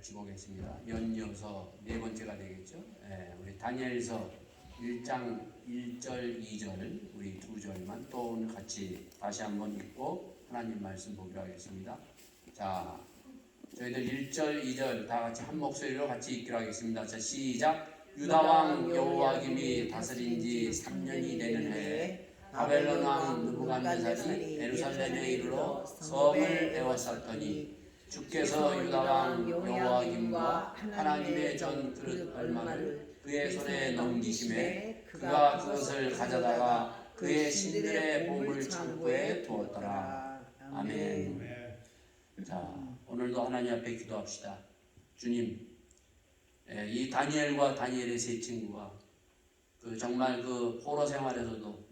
같이 보겠습니다. 연이어서 네 번째가 되겠죠. 우리 다니엘서 1장 1절 2절 우리 두 절만 또 오늘 같이 다시 한번 읽고 하나님 말씀 보기로 하겠습니다. 자, 저희들 1절 2절 다 같이 한 목소리로 같이 읽기로 하겠습니다. 자, 시작. 유다왕 여호야김이 다스린 지 3년이 되는 해에 바벨론 왕 느부갓네살이 예루살렘에 이르러 성을 에워쌌더니 주께서 유다왕 여호야김과 하나님의 전 그릇 얼마를 그의 손에 넘기심에 그가 그것을 가져다가 그의 신들의 보물 창고에 두었더라. 아멘. 자, 오늘도 하나님 앞에 기도합시다. 주님, 이 다니엘과 다니엘의 세 친구가 정말 그 포로 생활에서도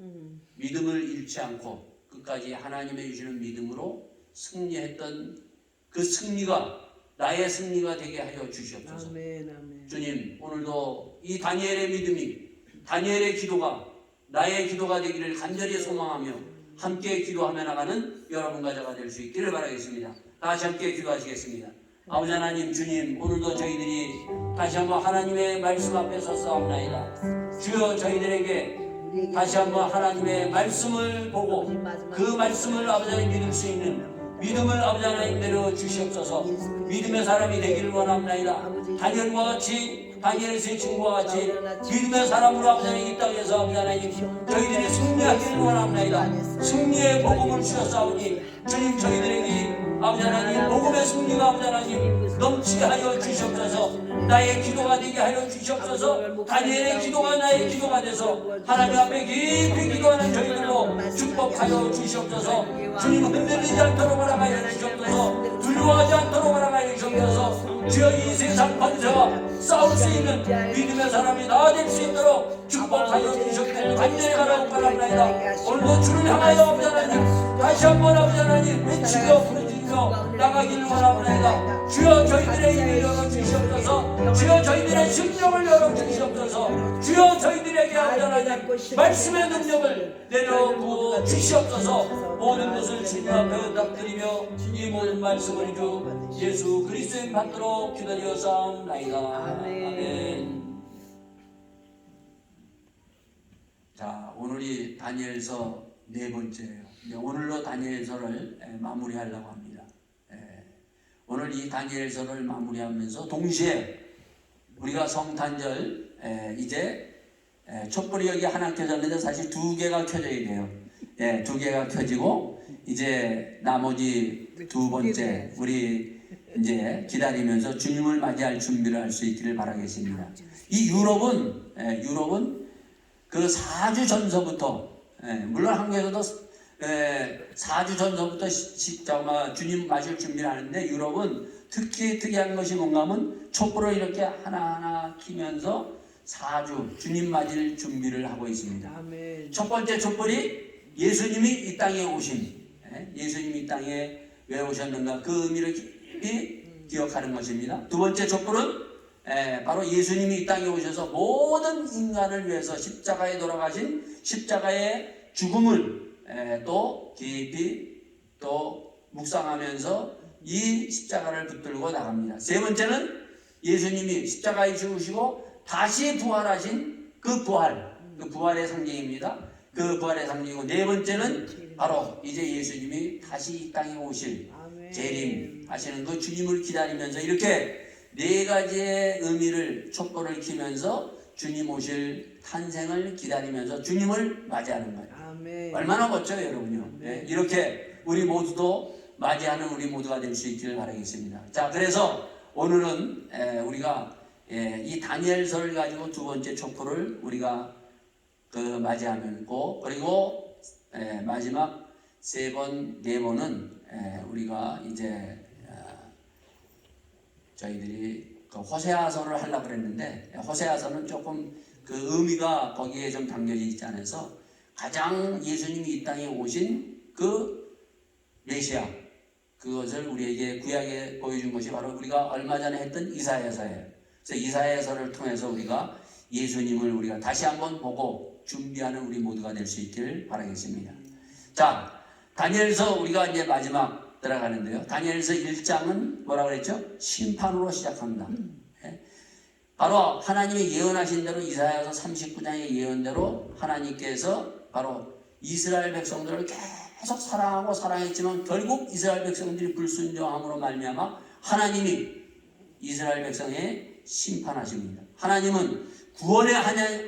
믿음을 잃지 않고 끝까지 하나님의 주시는 믿음으로 승리했던 그 승리가 나의 승리가 되게 하여 주시옵소서. 아멘, 아멘. 주님, 오늘도 이 다니엘의 믿음이, 다니엘의 기도가 나의 기도가 되기를 간절히 소망하며 함께 기도하며 나가는 여러분과 저가 될 수 있기를 바라겠습니다. 다시 함께 기도하시겠습니다. 아버지 하나님, 주님, 오늘도 저희들이 다시 한번 하나님의 말씀 앞에 서싸움나이다. 주여, 저희들에게 다시 한번 하나님의 말씀을 보고 그 말씀을 아버지 하나님 믿을 수 있는 믿음을 아버지 하나님 내려 주시옵소서. 믿음의 사람이 되기를 원합나이다. 다니엘과 같이, 다니엘 세 친구와 같이 믿음의 사람으로 아버지 하나님 이 땅에서 아버지 하나님 저희들이 승리하기를 원합나이다. 승리의 복음을 주셨사오니 주님, 저희들에게 아버지 하나님 복음의 승리가 아버지 하나님 넘치게 하여 주시옵소서. 나의 기도가 되게 하여 주시옵소서. 다니엘의 기도가 나의 기도가 돼서 하나님 앞에 깊이 기도하는 저희들로 축복하여 주시옵소서. 주님, 흔들리지 않도록 바라가여 주시옵소서. 두려워하지 않도록 바라가여 주시옵소서. 주여, 이 세상 권세와 싸울 수 있는 믿음의 사람이 다 될 수 있도록 축복하여 주시옵기를 간절히 바라옵나이다. 오늘도 주를 향하여 아버지 하나님 다시 한번 아버지 하나님 외치며 부르짖으며 나가기를 원합니다. 주여, 저희들의 입을 열어주시옵소서. 주여, 저희들의 심령을 열어주시옵소서. 주여, 저희들에게 아버지 하나님 말씀의 능력을 내려부어 주시옵소서. 모든 것을 주님 앞에 응답드리며 이 모든 말씀을 주 예수 그리스도의 받도록 기다려 싸움나이다. 아멘. 자, 오늘이 다니엘서 네 번째예요. 오늘로 다니엘서를 마무리하려고 합니다. 오늘 이 다니엘서를 마무리하면서 동시에 우리가 성탄절 이제 촛불이 여기 하나 켜졌는데 사실 두 개가 켜져야 돼요. 두 개가 켜지고 이제 나머지 두 번째 우리 이제 기다리면서 주님을 맞이할 준비를 할 수 있기를 바라겠습니다. 이 유럽은 그 4주 전서부터 물론 한국에서도 4주 전서부터 주님 맞을 준비를 하는데 유럽은 특히 특이한 것이 뭔가 하면 촛불을 이렇게 하나하나 키면서 4주 주님 맞을 준비를 하고 있습니다. 아멘. 첫 번째 촛불이 예수님이 이 땅에 오신, 예수님이 이 땅에 왜 오셨는가 그 의미를 깊이 기억하는 것입니다. 두 번째 촛불은 바로 예수님이 이 땅에 오셔서 모든 인간을 위해서 십자가에 돌아가신 십자가의 죽음을 또 깊이 또 묵상하면서 이 십자가를 붙들고 나갑니다. 세 번째는 예수님이 십자가에 죽으시고 다시 부활하신 그 부활의 상징입니다. 그 부활의 상징이고 네 번째는 바로 이제 예수님이 다시 이 땅에 오실 재림하시는 그 주님을 기다리면서 이렇게 네 가지의 의미를 촛불을 켜면서 주님 오실 탄생을 기다리면서 주님을 맞이하는 거예요. 아멘. 얼마나 멋져요, 여러분요. 이렇게 우리 모두도 맞이하는 우리 모두가 될 수 있기를 바라겠습니다. 자, 그래서 오늘은 우리가 이 다니엘서를 가지고 두 번째 촛불을 우리가 맞이하고 그리고 마지막 세 번, 네 번은 우리가 이제 저희들이 호세아서를 하려고 그랬는데 호세아서는 조금 그 의미가 거기에 좀 담겨져 있지 않아서 가장 예수님이 이 땅에 오신 그 메시아 그것을 우리에게 구약에 보여준 것이 바로 우리가 얼마 전에 했던 이사야서예요. 그래서 이사야서를 통해서 우리가 예수님을 우리가 다시 한번 보고 준비하는 우리 모두가 될 수 있기를 바라겠습니다. 자, 다니엘서 우리가 이제 마지막 들어가는데요. 다니엘서 1장은 뭐라 그랬죠? 심판으로 시작합니다. 바로 하나님이 예언하신 대로 이사야서 39장의 예언대로 하나님께서 바로 이스라엘 백성들을 계속 사랑하고 사랑했지만 결국 이스라엘 백성들이 불순종함으로 말미암아 하나님이 이스라엘 백성에 심판하십니다. 하나님은 구원의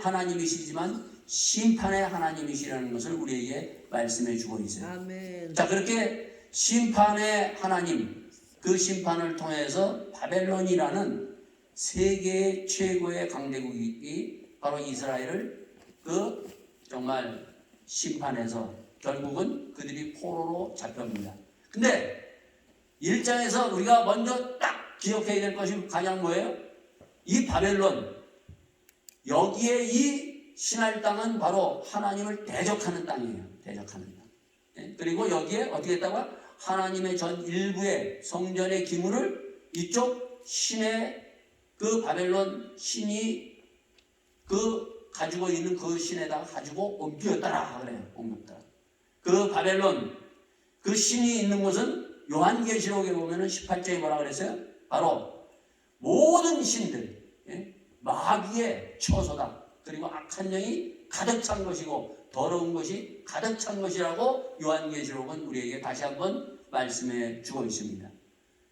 하나님이시지만 심판의 하나님이시라는 것을 우리에게 말씀해 주고 있어요. 아멘. 자, 그렇게 심판의 하나님, 그 심판을 통해서 바벨론이라는 세계 최고의 강대국이 바로 이스라엘을 그 정말 심판해서 결국은 그들이 포로로 잡혀갑니다. 근데 1장에서 우리가 먼저 딱 기억해야 될 것이 가장 뭐예요? 이 바벨론, 여기에 이 신할 땅은 바로 하나님을 대적하는 땅이에요. 대적하는 땅. 그리고 여기에 어떻게 했다고요? 하나님의 전 일부의 성전의 기물을 이쪽 신의 그 바벨론 신이 그 가지고 있는 그 신에다가 가지고 옮겼더라 그래요. 옮겼더라. 그 바벨론 그 신이 있는 곳은 요한계시록에 보면은 18장에 뭐라 그랬어요? 바로 모든 신들, 마귀의 처소다. 그리고 악한 영이 가득 찬 것이고 더러운 것이 가득 찬 것이라고 요한계시록은 우리에게 다시 한번 말씀해 주고 있습니다.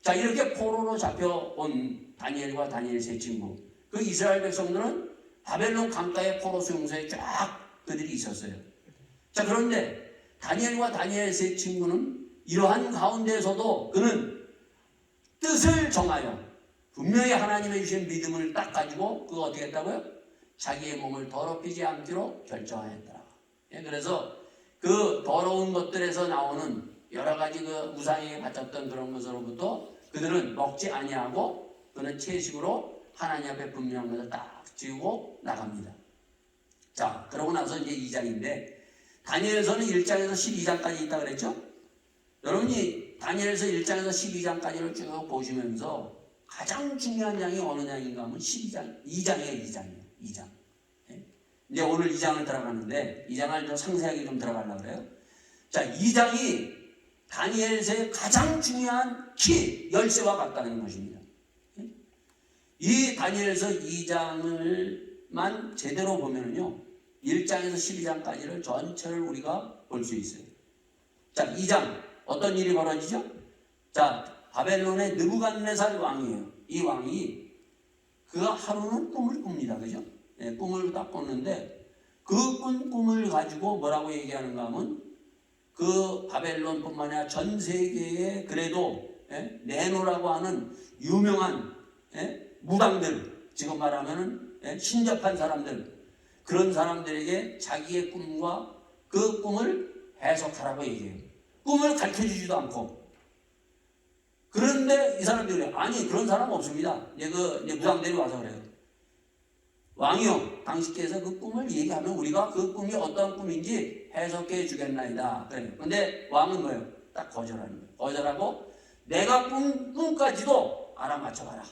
자, 이렇게 포로로 잡혀온 다니엘과 다니엘 세 친구, 그 이스라엘 백성들은 바벨론 강가의 포로 수용소에 쫙 그들이 있었어요. 자, 그런데 다니엘과 다니엘 세 친구는 이러한 가운데에서도 그는 뜻을 정하여 분명히 하나님의 주신 믿음을 딱 가지고 그거 어떻게 했다고요? 자기의 몸을 더럽히지 않기로 결정하였더라. 그래서 그 더러운 것들에서 나오는 여러 가지 그 우상에게 바쳤던 그런 것으로부터 그들은 먹지 아니하고 그는 채식으로 하나님 앞에 분명한 것을 딱 지우고 나갑니다. 자, 그러고 나서 이제 2장인데 다니엘서는 1장에서 12장까지 있다 그랬죠? 여러분이 다니엘서 1장에서 12장까지를 쭉 보시면서 가장 중요한 장이 어느 장인가 하면 12장, 2장이에요. 2장. 이제 오늘 2장을 들어가는데 2장을 좀 상세하게 좀 들어가려고 그래요. 자, 2장이 다니엘서의 가장 중요한 키, 열쇠와 같다는 것입니다. 이 다니엘서 2장을만 제대로 보면은요, 1장에서 12장까지를 전체를 우리가 볼 수 있어요. 자, 2장 어떤 일이 벌어지죠? 자, 바벨론의 느부갓네살 왕이에요. 이 왕이 그가 하루는 꿈을 꿉니다. 그죠? 꿈을 딱 꿨는데 그 꿈을 가지고 뭐라고 얘기하는가 하면 그 바벨론뿐만 아니라 전 세계에 그래도 네노라고 하는 유명한 무당들, 지금 말하면은 신접한 사람들, 그런 사람들에게 자기의 꿈과 그 꿈을 해석하라고 얘기해요. 꿈을 가르쳐주지도 않고. 그런데 이 사람들이 그래요. 아니, 그런 사람 없습니다. 이제 무당들이 와서 그래요. 왕이요, 당신께서 그 꿈을 얘기하면 우리가 그 꿈이 어떤 꿈인지 해석해 주겠나이다. 그래요. 근데 왕은 뭐예요? 딱 거절하는 거예요. 거절하고 내가 꿈까지도 알아맞혀봐라.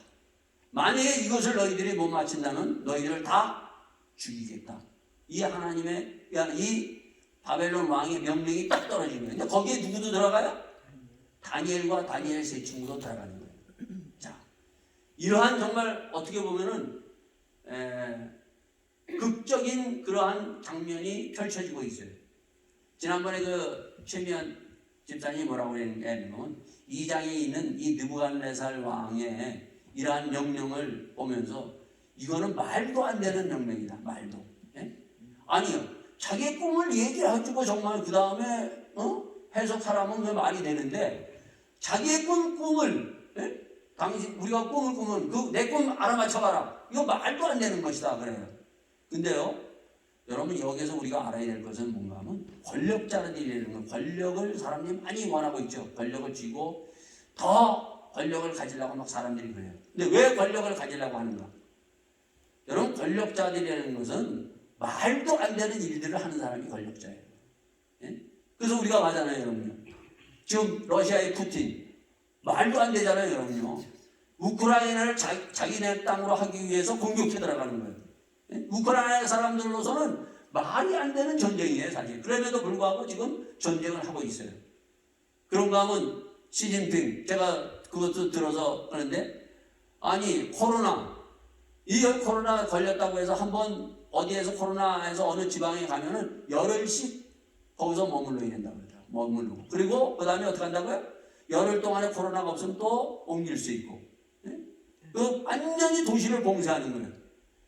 만약에 이것을 너희들이 못 맞춘다면 너희들을 다 죽이겠다. 이 하나님의, 이 바벨론 왕의 명령이 딱 떨어진 거예요. 근데 거기에 누구도 들어가요? 다니엘과 다니엘 세 친구도 들어가는 거예요. 자, 이러한 정말 어떻게 보면은 극적인 그러한 장면이 펼쳐지고 있어요. 지난번에 그 최미연 집사님이 뭐라고 했냐면 2장에 있는 이 느부갓네살 왕의 이러한 명령을 보면서 이거는 말도 안 되는 명령이다. 말도. 아니요. 자기 꿈을 얘기해주고 정말 그 다음에 해석하라면 그 말이 되는데 자기의 꿈을 당신 우리가 꿈을 꾸면 내 꿈 알아맞혀봐라. 이거 말도 안 되는 것이다 그래요. 근데요, 여러분 여기서 우리가 알아야 될 것은 뭔가 하면 권력자들이라는 건 권력을 사람들이 많이 원하고 있죠. 권력을 쥐고 더 권력을 가지려고 막 사람들이 그래요. 근데 왜 권력을 가지려고 하는가? 여러분 권력자들이라는 것은 말도 안 되는 일들을 하는 사람이 권력자예요. 그래서 우리가 가잖아요, 여러분요. 지금 러시아의 푸틴 말도 안 되잖아요, 여러분요. 우크라이나를 자기네 땅으로 하기 위해서 공격해 들어가는 거예요. 우크라이나 사람들로서는 말이 안 되는 전쟁이에요, 사실. 그럼에도 불구하고 지금 전쟁을 하고 있어요. 그런가 하면 시진핑, 제가 그것도 들어서 하는데, 아니 코로나, 이 코로나 걸렸다고 해서 한번 어디에서 코로나에서 어느 지방에 가면은 열흘씩 거기서 머물러야 된다고 그러더라고요. 머물르고. 그리고 그 다음에 어떻게 한다고요? 열흘 동안에 코로나가 없으면 또 옮길 수 있고. 그 완전히 도시를 봉쇄하는 거예요.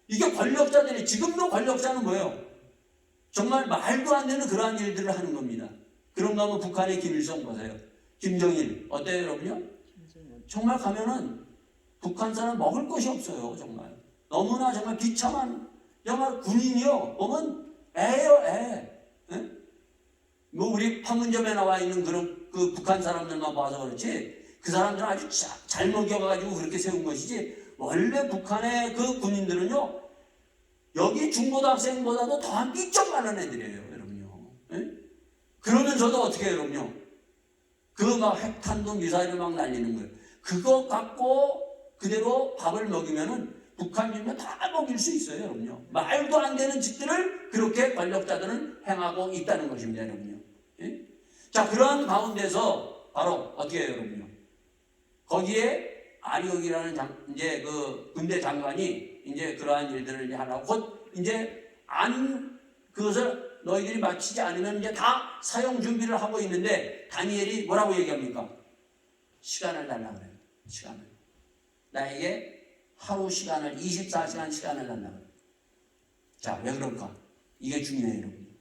이게 권력자들이, 지금도 권력자는 뭐예요? 정말 말도 안 되는 그러한 일들을 하는 겁니다. 그런가 하면 북한의 김일성 보세요. 김정일 어때요 여러분요? 정말 가면은 북한 사람 먹을 것이 없어요. 정말 너무나 정말 비참한 정말 군인이요. 보면 애요 애. 예? 뭐 우리 판문점에 나와 있는 그런 그 북한 사람들만 봐서 그렇지 그 사람들은 아주 잘 먹여가지고 그렇게 세운 것이지 원래 북한의 그 군인들은요 여기 중고등학생보다도 더한 삐쩍 많은 애들이에요 여러분요. 예? 그러면서도 어떻게 해요 여러분요? 그 막 핵탄두 미사일을 막 날리는 거예요. 그거 갖고 그대로 밥을 먹이면은 북한이면 다 먹일 수 있어요 여러분요. 말도 안 되는 짓들을 그렇게 권력자들은 행하고 있다는 것입니다 여러분요. 예? 자 그러한 가운데서 바로 어떻게 해요 여러분요? 거기에 아리옥이라는 이제 그 군대 장관이 이제 그러한 일들을 이제 하라고 곧 이제 그것을 너희들이 마치지 않으면 이제 다 사용 준비를 하고 있는데 다니엘이 뭐라고 얘기합니까? 시간을 달라 그래요. 시간을. 나에게 하루 시간을 24시간 시간을 달라 그래요. 자, 왜 그럴까? 이게 중요해요, 여러분.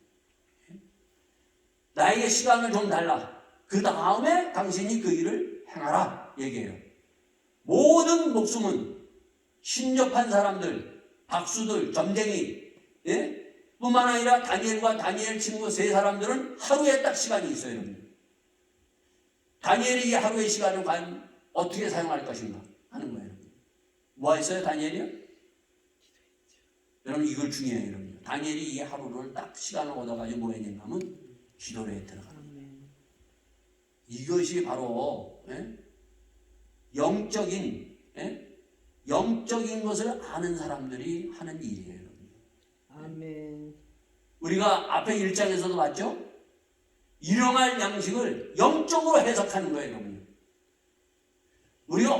나에게 시간을 좀 달라. 그 다음에 당신이 그 일을 행하라 얘기해요. 모든 목숨은 신접한 사람들, 박수들, 점쟁이, 예? 뿐만 아니라 다니엘과 다니엘 친구 세 사람들은 하루에 딱 시간이 있어요. 여러분. 다니엘이 이 하루의 시간을 과연 어떻게 사용할 것인가 하는 거예요. 뭐 했어요 다니엘이요? 여러분 이걸 중요해요. 여러분. 다니엘이 이 하루를 딱 시간을 얻어가지고 뭐 했는가 하면 기도에 들어가는 거예요. 이것이 바로 영적인 것을 아는 사람들이 하는 일이에요. 여러분. 아멘. 우리가 앞에 1장에서도 봤죠? 일용할 양식을 영적으로 해석하는 거예요. 여러분. 우리가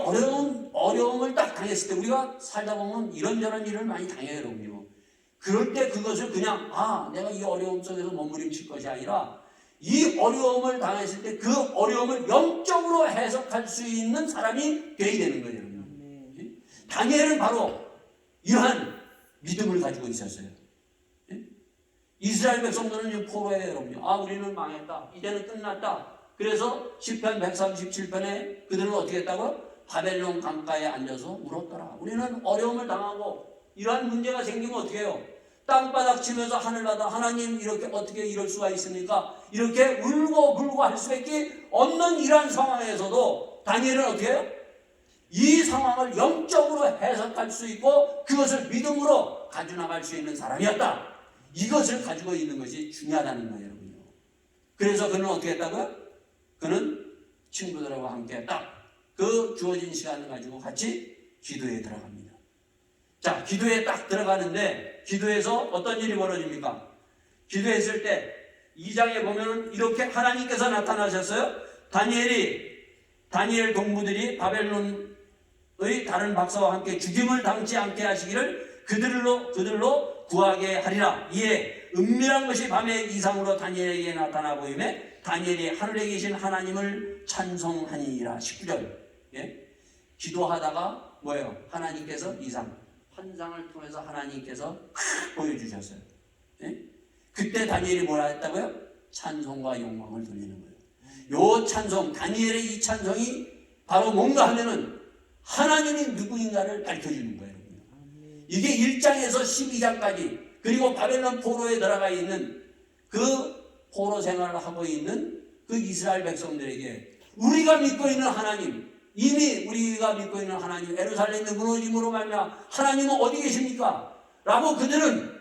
어려움을 딱 당했을 때 우리가 살다 보면 이런저런 일을 많이 당해요. 여러분요. 그럴 때 그것을 그냥 내가 이 어려움 속에서 몸부림칠 것이 아니라 이 어려움을 당했을 때 그 어려움을 영적으로 해석할 수 있는 사람이 되어야 되는 거예요. 여러분. 다니엘은 바로 이러한 믿음을 가지고 있었어요. 이스라엘 백성들은 포로예요. 여러분. 우리는 망했다. 이제는 끝났다. 그래서 시편 137편에 그들은 어떻게 했다고요? 바벨론 강가에 앉아서 울었더라. 우리는 어려움을 당하고 이러한 문제가 생기면 어떻게 해요? 땅바닥 치면서 하늘나라 하나님 이렇게 어떻게 이럴 수가 있습니까? 이렇게 울고 불고 할 수밖에 없는 이러한 상황에서도 다니엘은 어떻게 해요? 이 상황을 영적으로 해석할 수 있고 그것을 믿음으로 가져나갈 수 있는 사람이었다. 이것을 가지고 있는 것이 중요하다는 거예요. 여러분요. 그래서 그는 어떻게 했다고요? 그는 친구들하고 함께 딱 그 주어진 시간을 가지고 같이 기도에 들어갑니다. 자, 기도에 딱 들어가는데 기도에서 어떤 일이 벌어집니까? 기도했을 때 2장에 보면은 이렇게 하나님께서 나타나셨어요. 다니엘 동무들이 바벨론의 다른 박사와 함께 죽임을 당치 않게 하시기를 그들로 구하게 하리라. 이에 은밀한 것이 밤의 이상으로 다니엘에게 나타나 보이매 다니엘이 하늘에 계신 하나님을 찬송하니라. 19절. 예? 기도하다가 뭐예요? 하나님께서 이상 환상을 통해서 하나님께서 보여주셨어요. 예? 그때 다니엘이 뭐라 했다고요? 찬송과 영광을 돌리는 거예요. 요 찬송, 다니엘의 이 찬송이 바로 뭔가 하면은 하나님이 누구인가를 밝혀주는 거예요. 이게 1장에서 12장까지 그리고 바벨론 포로에 들어가 있는 그 포로 생활을 하고 있는 그 이스라엘 백성들에게 우리가 믿고 있는 하나님, 이미 우리가 믿고 있는 하나님, 예루살렘의 무너짐으로 말미암아 하나님은 어디 계십니까? 라고 그들은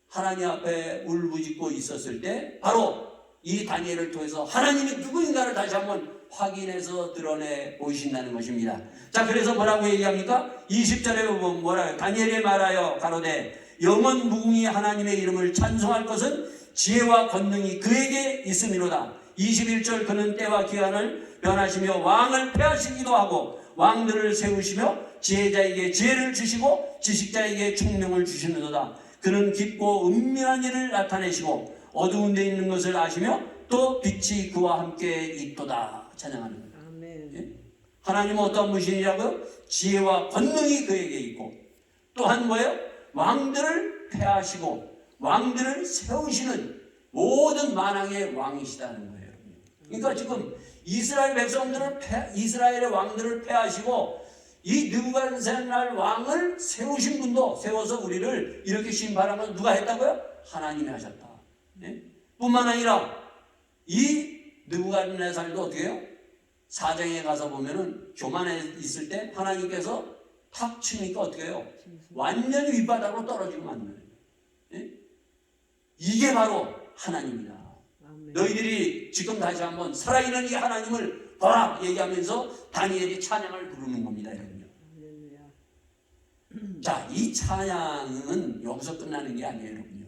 하나님 앞에 울부짖고 있었을 때 바로 이 다니엘을 통해서 하나님이 누구인가를 다시 한번 확인해서 드러내 보이신다는 것입니다. 자, 그래서 뭐라고 얘기합니까? 20절에 보면 뭐라요? 다니엘이 말하여 가로되 영원 무궁히 하나님의 이름을 찬송할 것은 지혜와 권능이 그에게 있음이로다. 21절 그는 때와 기한을 변하시며 왕을 폐하시기도 하고 왕들을 세우시며 지혜자에게 지혜를 주시고 지식자에게 총명을 주시는도다. 그는 깊고 은밀한 일을 나타내시고 어두운 데 있는 것을 아시며 또 빛이 그와 함께 있도다. 찬양하는 거예요. 아멘. 예? 하나님은 어떠한 분이시냐고요? 지혜와 권능이 그에게 있고 또한 뭐예요? 왕들을 폐하시고 왕들을 세우시는 모든 만왕의 왕이시다는 거예요. 그러니까 지금 이스라엘 백성들을 이스라엘의 왕들을 폐하시고 이 느부갓네살 왕을 세우신 분도 세워서 우리를 이렇게 심판한 건 누가 했다고요? 하나님이 하셨다. 예? 뿐만 아니라 이 느부갓네살도 어떻게 해요? 사정에 가서 보면은 교만에 있을 때 하나님께서 탁 치니까 어떻게 해요? 완전히 윗바닥으로 떨어지고 만 거예요. 예? 이게 바로 하나님이다. 아멘. 너희들이 지금 다시 한번 살아있는 이 하나님을 보라 얘기하면서 다니엘이 찬양을 부르는 겁니다. 여러분요. 할렐루야. 자, 이 찬양은 여기서 끝나는 게 아니에요. 여러분요.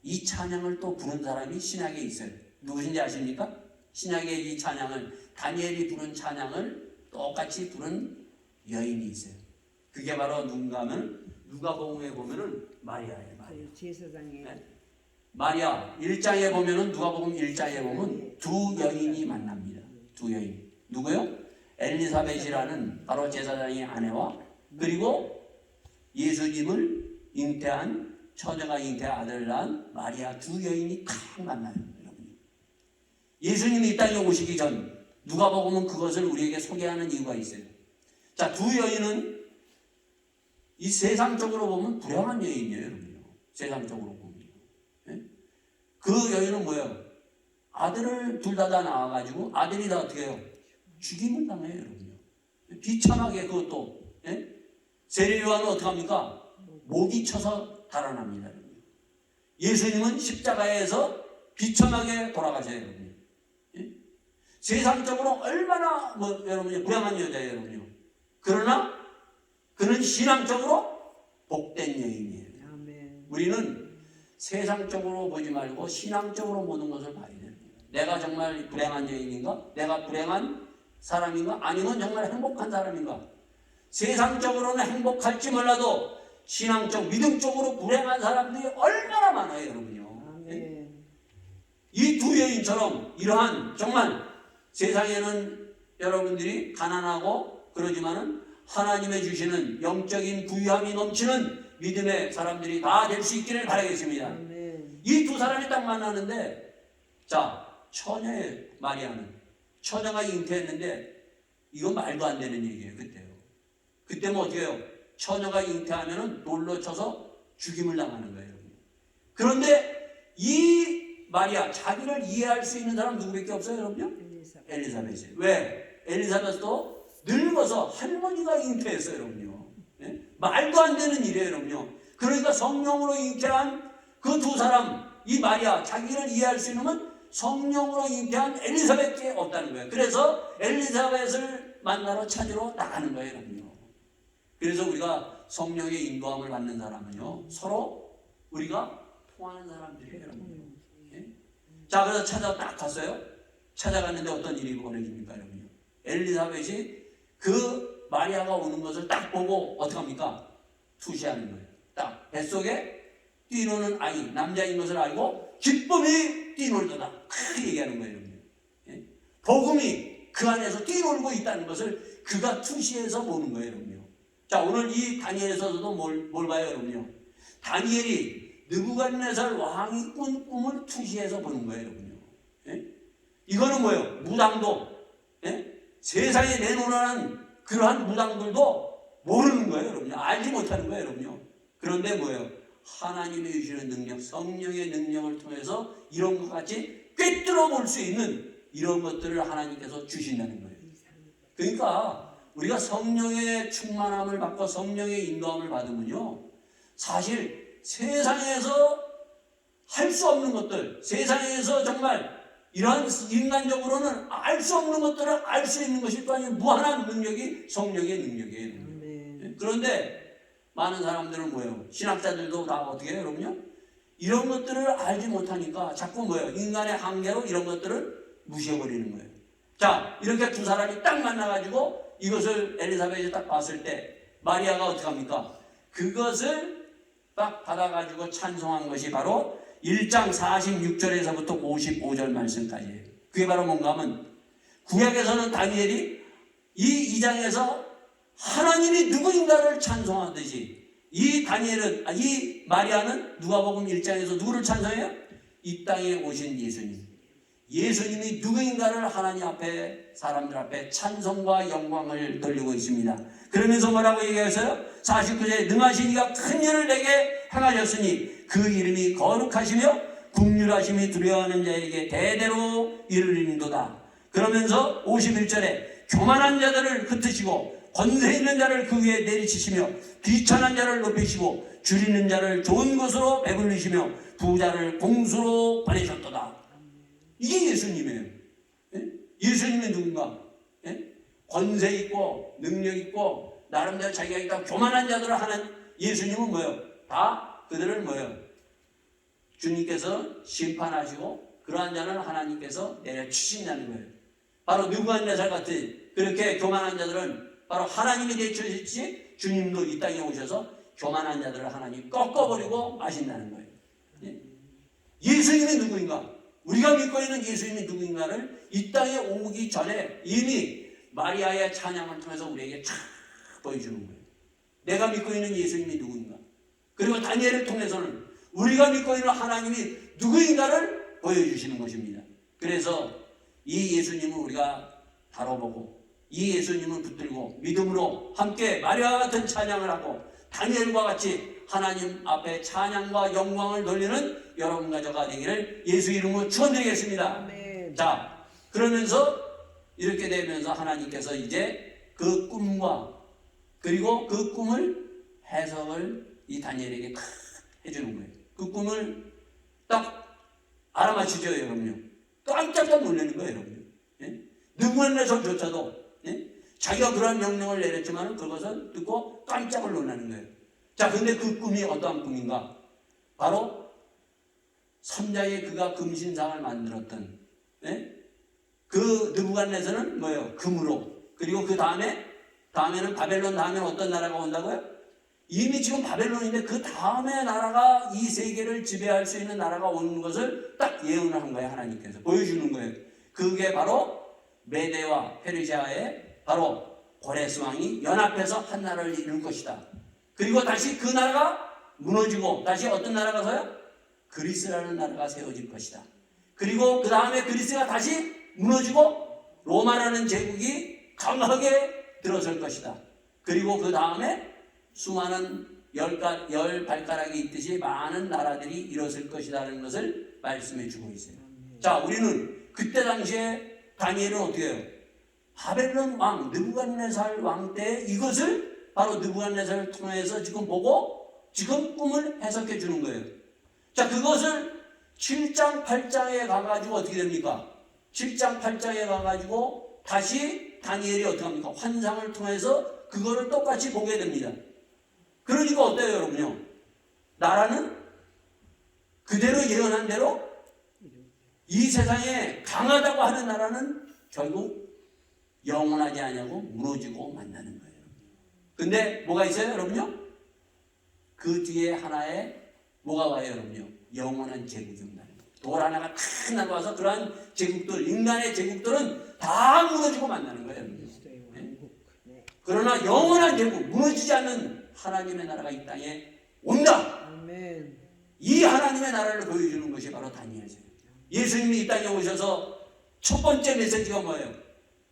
이 찬양을 또 부른 사람이 신약에 있어요. 누구신지 아십니까? 신약에 이 찬양을 다니엘이 부른 찬양을 똑같이 부른 여인이 있어요. 그게 바로 누군가 하면 누가복음에 보면은 마리아예요. 마리아. 제사장에 네? 마리아 1장에 보면은 누가복음 1장에 보면 두 여인이 만납니다. 두 여인. 누구요? 엘리사벳이라는 바로 제사장의 아내와 그리고 예수님을 잉태한 처녀가 잉태한 아들을 낳은 마리아 두 여인이 딱 만나요. 여러분. 예수님이 이 땅에 오시기 전 누가복음은 그것을 우리에게 소개하는 이유가 있어요. 자, 두 여인은 이 세상적으로 보면 불행한 여인이에요. 여러분요. 세상적으로 보면. 그 여인은 뭐예요? 아들을 둘 다 낳아가지고 아들이 다 어떻게 해요? 죽임을 당해요. 여러분요. 비참하게 그것도. 예? 세례요한은 어떻게 합니까? 목이 쳐서 달아납니다. 여러분요. 예수님은 십자가에서 비참하게 돌아가셔요. 여러분요. 예? 세상적으로 얼마나 여러분요 불행한 여자예요. 여러분요. 그러나 그는 신앙적으로 복된 여인이에요. 아멘. 우리는 세상적으로 보지 말고 신앙적으로 모든 것을 봐야 돼요. 내가 정말 불행한 여인인가? 내가 불행한 사람인가? 아니면 정말 행복한 사람인가? 세상적으로는 행복할지 몰라도 신앙적, 믿음적으로 불행한 사람들이 얼마나 많아요, 여러분요. 아멘. 이 두 여인처럼 이러한 정말 세상에는 여러분들이 가난하고 그러지만은 하나님의 주시는 영적인 부유함이 넘치는 믿음의 사람들이 다 될 수 있기를 바라겠습니다. 아멘. 이 두 사람이 딱 만나는데, 자, 처녀의 마리아는 처녀가 잉태했는데 이건 말도 안 되는 얘기예요. 그때요. 그때는 어떻게 해요? 처녀가 잉태하면은 돌로 쳐서 죽임을 당하는 거예요. 그런데 이 마리아 자기를 이해할 수 있는 사람 누구밖에 없어요, 여러분요? 엘리사벳이. 왜? 엘리사벳도 늙어서 할머니가 잉태했어요, 여러분요. 예? 말도 안 되는 일이에요, 여러분요. 그러니까 성령으로 잉태한 그 두 사람, 이 마리아, 자기를 이해할 수 있는 건 성령으로 잉태한 엘리사벳밖에 없다는 거예요. 그래서 엘리사벳을 만나러 찾으러 나가는 거예요, 여러분요. 그래서 우리가 성령의 인도함을 받는 사람은요, 서로 우리가 통하는 사람들이에요, 여러분요. 예? 자, 그래서 딱 갔어요. 찾아갔는데 어떤 일이 벌어집니까, 여러분요? 엘리사벳이 그 마리아가 오는 것을 딱 보고 어떻게 합니까? 투시하는 거예요. 딱 뱃속에 뛰노는 아이, 남자인 것을 알고 기쁨이 뛰놀더다. 크게 얘기하는 거예요. 예? 복음이 그 안에서 뛰놀고 있다는 것을 그가 투시해서 보는 거예요. 여러분요. 자, 오늘 이 다니엘에서도 뭘 봐요, 여러분요? 다니엘이 느부갓네살 왕이 꾼 꿈을 투시해서 보는 거예요, 여러분요. 예? 이거는 뭐예요? 무당도, 예? 세상에 내놓으라는 그러한 무당들도 모르는 거예요, 여러분요. 알지 못하는 거예요, 여러분요. 그런데 뭐예요? 하나님이 주시는 능력, 성령의 능력을 통해서 이런 것 같이 꿰뚫어 볼 수 있는 이런 것들을 하나님께서 주신다는 거예요. 그러니까 우리가 성령의 충만함을 받고 성령의 인도함을 받으면요, 사실 세상에서 할 수 없는 것들, 세상에서 정말 이러한 인간적으로는 알 수 없는 것들을 알 수 있는 것일 거 아니에요. 무한한 능력이 성령의 능력이에요. 아멘. 그런데 많은 사람들은 뭐예요? 신학자들도 다 어떻게 해요, 여러분요? 이런 것들을 알지 못하니까 자꾸 뭐예요? 인간의 한계로 이런 것들을 무시해버리는 거예요. 자, 이렇게 두 사람이 딱 만나가지고 이것을 엘리사벳이 딱 봤을 때 마리아가 어떻게 합니까? 그것을 딱 받아가지고 찬송한 것이 바로 1장 46절에서부터 55절 말씀까지예요. 그게 바로 뭔가 하면 구약에서는 다니엘이 이 2장에서 하나님이 누구인가를 찬송하듯이 이 마리아는 누가복음 1장에서 누구를 찬송해요? 이 땅에 오신 예수님. 예수님이 누구인가를 하나님 앞에 사람들 앞에 찬송과 영광을 돌리고 있습니다. 그러면서 뭐라고 얘기했어요? 49절에 능하신 이가 큰 일을 내게 행하셨으니 그 이름이 거룩하시며 국률하심이 두려워하는 자에게 대대로 이르리는도다. 그러면서 51절에 교만한 자들을 흩으시고 권세 있는 자를 그 위에 내리치시며 비천한 자를 높이시고 줄이는 자를 좋은 곳으로 배불리시며 부자를 공수로 보내셨도다. 이게 예수님이에요. 예수님이 누군가? 권세 있고 능력 있고 나름대로 자기가 있다고 교만한 자들을 하는 예수님은 뭐예요? 다 그들을 뭐예요? 주님께서 심판하시고 그러한 자는 하나님께서 내려주신다는 거예요. 바로 느부갓네살 같은 그렇게 교만한 자들은 바로 하나님이 내려주시지 주님도 이 땅에 오셔서 교만한 자들을 하나님 꺾어버리고 마신다는 거예요. 예수님이 누구인가? 우리가 믿고 있는 예수님이 누구인가를 이 땅에 오기 전에 이미 마리아의 찬양을 통해서 우리에게 쫙 보여주는 거예요. 내가 믿고 있는 예수님이 누구인가? 그리고 다니엘을 통해서는 우리가 믿고 있는 하나님이 누구인가를 보여주시는 것입니다. 그래서 이 예수님을 우리가 다뤄보고 이 예수님을 붙들고 믿음으로 함께 마리아와 같은 찬양을 하고 다니엘과 같이 하나님 앞에 찬양과 영광을 돌리는 여러분 가져가 되기를 예수 이름으로 축원드리겠습니다. 아멘. 자, 그러면서 이렇게 되면서 하나님께서 이제 그 꿈과 그리고 그 꿈을 해석을 이 다니엘에게 딱 해주는 거예요. 그 꿈을 딱 알아맞히죠, 여러분요. 깜짝깜짝 놀라는 거예요, 여러분요. 느부갓네살조차도 자기가 그러한 명령을 내렸지만 그것을 듣고 깜짝을 놀라는 거예요. 자, 근데 그 꿈이 어떠한 꿈인가? 바로 삼자에 그가 금신상을 만들었던 그 느부갓네살은 뭐예요? 금으로. 그리고 그 다음에는 바벨론 다음에는 어떤 나라가 온다고요? 이미 지금 바벨론인데 그 다음에 나라가 이 세계를 지배할 수 있는 나라가 오는 것을 딱 예언을 한 거예요. 하나님께서 보여주는 거예요. 그게 바로 메대와 페르시아의 바로 고레스 왕이 연합해서 한 나라를 이룰 것이다. 그리고 다시 그 나라가 무너지고 다시 어떤 나라가 서요? 그리스라는 나라가 세워질 것이다. 그리고 그 다음에 그리스가 다시 무너지고 로마라는 제국이 강하게 들어설 것이다. 그리고 그 다음에 수많은 열 발가락이 있듯이 많은 나라들이 일어설 것이라는 것을 말씀해 주고 있어요. 자, 우리는 그때 당시에 다니엘은 어떻게 해요? 바벨론 왕, 느부갓네살 왕 때 이것을 바로 느부갓네살을 통해서 지금 보고 지금 꿈을 해석해 주는 거예요. 자, 그것을 7장, 8장에 가가지고 어떻게 됩니까? 7장, 8장에 가가지고 다시 다니엘이 어떻게 합니까? 환상을 통해서 그거를 똑같이 보게 됩니다. 그러니까 어때요, 여러분요? 나라는 그대로 예언한 대로 이 세상에 강하다고 하는 나라는 결국 영원하지 않냐고 무너지고 만나는 거예요. 근데 뭐가 있어요, 여러분요? 그 뒤에 하나의 뭐가 와요, 여러분요? 영원한 제국이 온다는 거예요. 돌 하나가 탁 나와서 그러한 제국들, 인간의 제국들은 다 무너지고 만나는 거예요, 여러분요. 네? 그러나 영원한 제국, 무너지지 않는 하나님의 나라가 이 땅에 온다. 아멘. 이 하나님의 나라를 보여주는 것이 바로 다니엘서예요. 예수님이 이 땅에 오셔서 첫 번째 메시지가 뭐예요?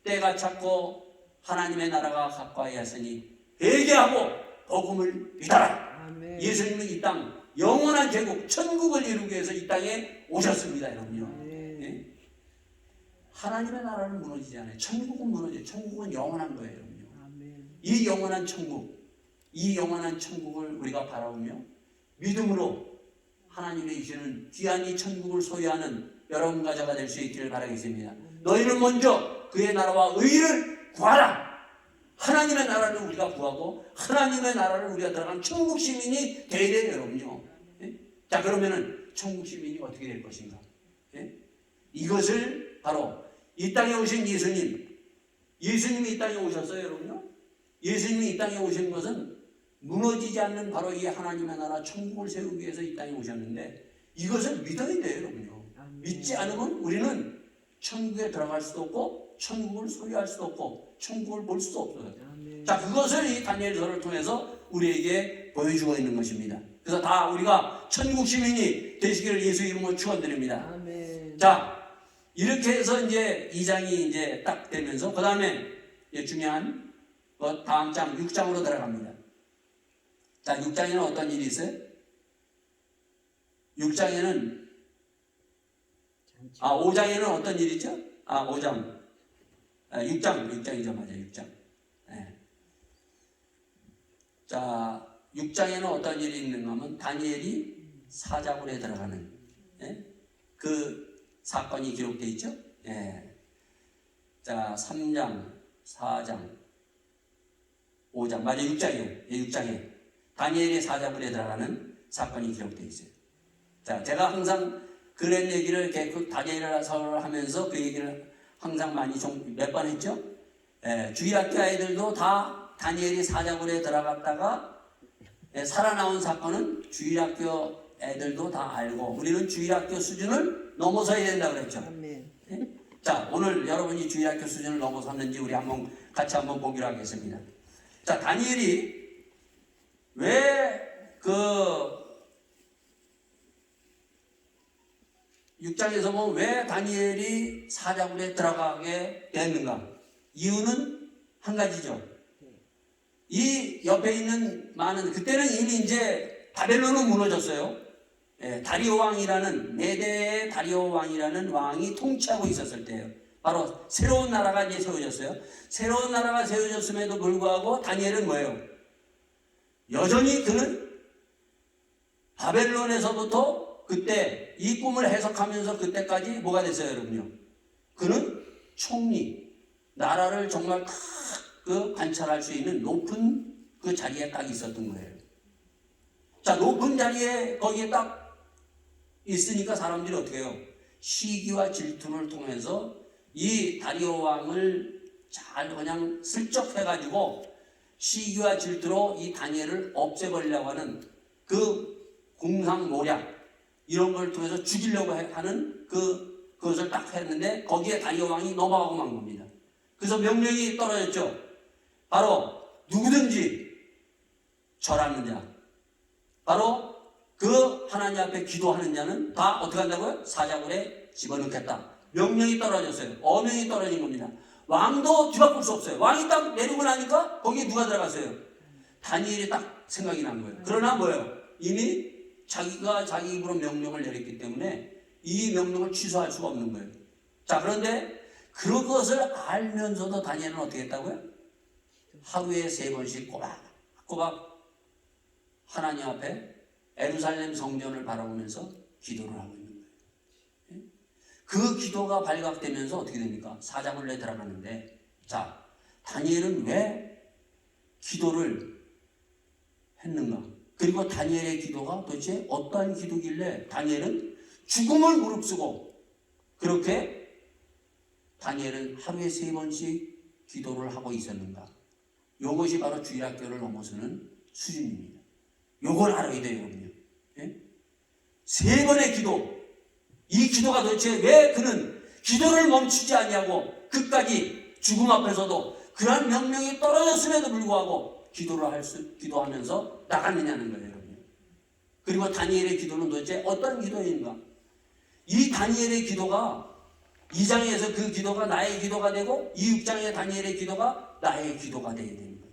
때가 찼고 하나님의 나라가 가까이 왔으니 회개하고 복음을 믿어라. 아멘. 예수님은 이 땅 영원한 제국 천국을 이루기 위해서 이 땅에 오셨습니다, 여러분요. 네? 하나님의 나라는 무너지지 않아요. 천국은 무너져요. 천국은 영원한 거예요, 여러분요. 아멘. 이 영원한 천국, 이 영원한 천국을 우리가 바라보며 믿음으로 하나님의 이시는 귀한 이 천국을 소유하는 여러분 가져가 될 수 있기를 바라겠습니다. 너희는 먼저 그의 나라와 의를 구하라. 하나님의 나라를 우리가 구하고 하나님의 나라를 우리가 들어간 천국 시민이 되어야 돼요, 여러분요. 자, 그러면은 천국 시민이 어떻게 될 것인가? 이것을 바로 이 땅에 오신 예수님이 이 땅에 오셨어요, 여러분요. 예수님이 이 땅에 오신 것은 무너지지 않는 바로 이 하나님의 나라 천국을 세우기 위해서 이 땅에 오셨는데 이것을 믿어야 돼요, 여러분요. 믿지 않으면 우리는 천국에 들어갈 수도 없고 천국을 소유할 수도 없고 천국을 볼 수도 없어요. 자, 그것을 이 다니엘서를 통해서 우리에게 보여주고 있는 것입니다. 그래서 다 우리가 천국 시민이 되시기를 예수 이름으로 축원드립니다. 아멘. 자, 이렇게 해서 이제 2장이 이제 딱 되면서 그 다음에 중요한 다음 장 6장으로 들어갑니다. 자, 6장에는 어떤 일이 있어요? 6장에는 5장에는 어떤 일이죠? 5장. 6장이죠, 맞아요. 6장. 네. 자, 6장에는 어떤 일이 있는가 하면 다니엘이 사자굴에 들어가는 그 사건이 기록되어 있죠. 자, 3장, 4장, 5장, 맞아요. 6장이에요. 6장에 다니엘이 사자굴에 들어가는 사건이 기록되어 있어요. 자, 제가 항상 그런 얘기를 이렇게 다니엘서를 하면서 그 얘기를 항상 많이 몇 번 했죠. 주일학교 아이들도 다 다니엘이 사자굴에 들어갔다가 살아나온 사건은 주일학교 애들도 다 알고 우리는 주일학교 수준을 넘어서야 된다고 그랬죠. 아멘. 자, 오늘 여러분이 주일학교 수준을 넘어섰는지 우리 같이 한번 보기로 하겠습니다. 자, 다니엘이 왜 6장에서 보면 왜 다니엘이 사자굴에 들어가게 됐는가? 이유는 한 가지죠. 이 옆에 있는 많은, 그때는 이미 이제 바벨론은 무너졌어요. 다리오 왕이라는, 메대의 다리오 왕이라는 왕이 통치하고 있었을 때예요. 바로 새로운 나라가 이제 세워졌어요. 새로운 나라가 세워졌음에도 불구하고 다니엘은 뭐예요? 여전히 그는 바벨론에서부터 그때 이 꿈을 해석하면서 그때까지 뭐가 됐어요, 여러분요? 그는 총리, 나라를 정말 딱 관찰할 수 있는 높은 그 자리에 딱 있었던 거예요. 자, 높은 자리에 거기에 딱 있으니까 사람들이 어떻게 해요? 시기와 질투를 통해서 이 다리오 왕을 잘 그냥 슬쩍 해가지고 시기와 질투로 이 다니엘을 없애버리려고 하는 그 궁상모략 이런 걸 통해서 죽이려고 하는 그것을 딱 했는데 거기에 다리오 왕이 넘어가고 만 겁니다. 그래서 명령이 떨어졌죠. 바로 누구든지 절하는 자, 바로 그 하나님 앞에 기도하는 자는 다 어떻게 한다고요? 사자굴에 집어넣겠다. 명령이 떨어졌어요. 어명이 떨어진 겁니다. 왕도 뒤바꿀 수 없어요. 왕이 딱 내리고 나니까 거기에 누가 들어갔어요? 다니엘이 딱 생각이 난 거예요. 그러나 뭐예요? 이미 자기가 자기 입으로 명령을 내렸기 때문에 이 명령을 취소할 수가 없는 거예요. 자, 그런데 그것을 알면서도 다니엘은 어떻게 했다고요? 하루에 3번씩 꼬박꼬박 하나님 앞에 예루살렘 성전을 바라보면서 기도를 하고 있는 거예요. 그 기도가 발각되면서 어떻게 됩니까? 사자굴에 들어가는데, 자, 다니엘은 왜 기도를 했는가? 그리고 다니엘의 기도가 도대체 어떠한 기도길래 다니엘은 죽음을 무릅쓰고 그렇게 다니엘은 하루에 3번씩 기도를 하고 있었는가? 이것이 바로 주일학교를 넘어서는 수준입니다. 이걸 알아야 돼요, 여러분요. 3번의 기도. 이 기도가 도대체 왜 그는 기도를 멈추지 않냐고 끝까지 죽음 앞에서도 그러한 명령이 떨어졌음에도 불구하고 기도하면서 나갔느냐는 거예요, 여러분. 그리고 다니엘의 기도는 도대체 어떤 기도인가? 이 다니엘의 기도가 2장에서 그 기도가 나의 기도가 되고 이 6장의 다니엘의 기도가 나의 기도가 되어야 되는 거예요.